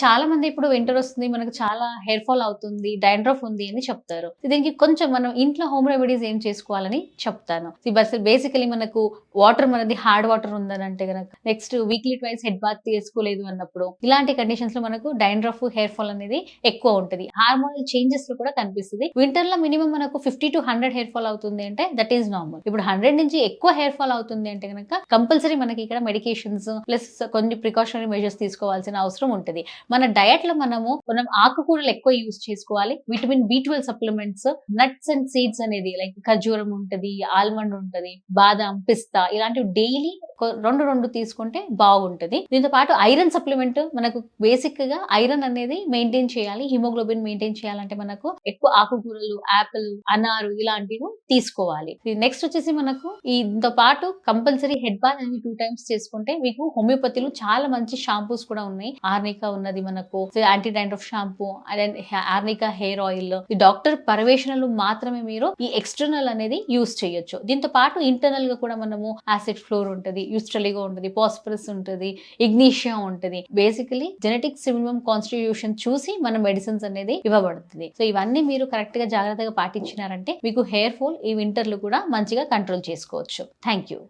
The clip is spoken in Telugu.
చాలా మంది ఇప్పుడు వింటర్ వస్తుంది, మనకు చాలా హెయిర్ ఫాల్ అవుతుంది, డాండ్రఫ్ ఉంది అని చెప్తారు. దీనికి కొంచెం మనం ఇంట్లో హోమ్ రెమెడీస్ ఏం చేసుకోవాలని చెప్తాను. బేసికలీ మనకు వాటర్ మనది హార్డ్ వాటర్ ఉందనంటే గనక, next weekly twice head bath చేసుకోలేదు అన్నప్పుడు, ఇలాంటి కండిషన్స్ లో మనకు డాండ్రఫ్, హెయిర్ ఫాల్ అనేది ఎక్కువ ఉంటది. హార్మోనల్ చేంజెస్ లో కూడా కనిపిస్తుంది. వింటర్ లో మినిమం మనకు 50 to 100 హెయిర్ ఫాల్ అవుతుంది అంటే దట్ ఈస్ నార్మల్. ఇప్పుడు 100 నుంచి ఎక్కువ హెయిర్ ఫాల్ అవుతుంది అంటే గనక కంపల్సరీ మనకి ఇక్కడ మెడికేషన్స్ ప్లస్ కొన్ని ప్రికాషనరీ మెజర్స్ తీసుకోవాల్సిన అవసరం ఉంటది. మన డయట్ లో మనం ఆకుకూరలు ఎక్కువ యూజ్ చేసుకోవాలి. Vitamin B12 supplements, nuts and seeds అనేది లైక్ ఖర్జూరం ఉంటది, ఆల్మండ్ ఉంటది, బాదాం, పిస్తా ఇలాంటివి డైలీ రెండు తీసుకుంటే బాగుంటది. దీంతో పాటు ఐరన్ సప్లిమెంట్ మనకు బేసిక్ గా ఐరన్ అనేది మెయింటైన్ చేయాలి. హిమోగ్లోబిన్ మెయింటైన్ చేయాలంటే మనకు ఎక్కువ ఆకుకూరలు, ఆపిల్, అనారు ఇలాంటివి తీసుకోవాలి. నెక్స్ట్ వచ్చేసి మనకు దీంతో పాటు కంపల్సరీ హెడ్ బాత్ అనేది 2 టైమ్స్ చేసుకుంటే మీకు హోమియోపతిలో చాలా మంచి షాంపూస్ కూడా ఉన్నాయి. ఆర్నికా ఉన్నది మనకు, anti dandruff shampoo, arnica hair oil. ఈ డాక్టర్ పర్యవేక్షణలు మాత్రమే మీరు ఈ ఎక్స్టర్నల్ అనేది యూస్ చేయొచ్చు. దీంతో పాటు ఇంటర్నల్ గా కూడా మనము యాసిడ్ ఫ్లోర్ ఉంటది, యూస్ట్రలిగో ఉంటది, పాస్పరస్ ఉంటది, ఇగ్నీషియా ఉంటది. బేసికలీ జెనెటిక్స్ మినిమం కాన్స్టిట్యూషన్ చూసి మన మెడిసిన్స్ అనేది ఇవ్వబడుతుంది. సో ఇవన్నీ మీరు కరెక్ట్ గా జాగ్రత్తగా పాటించినారంటే మీకు హెయిర్ ఫాల్ ఈ వింటర్ లో కూడా మంచిగా కంట్రోల్ చేసుకోవచ్చు. Thank you.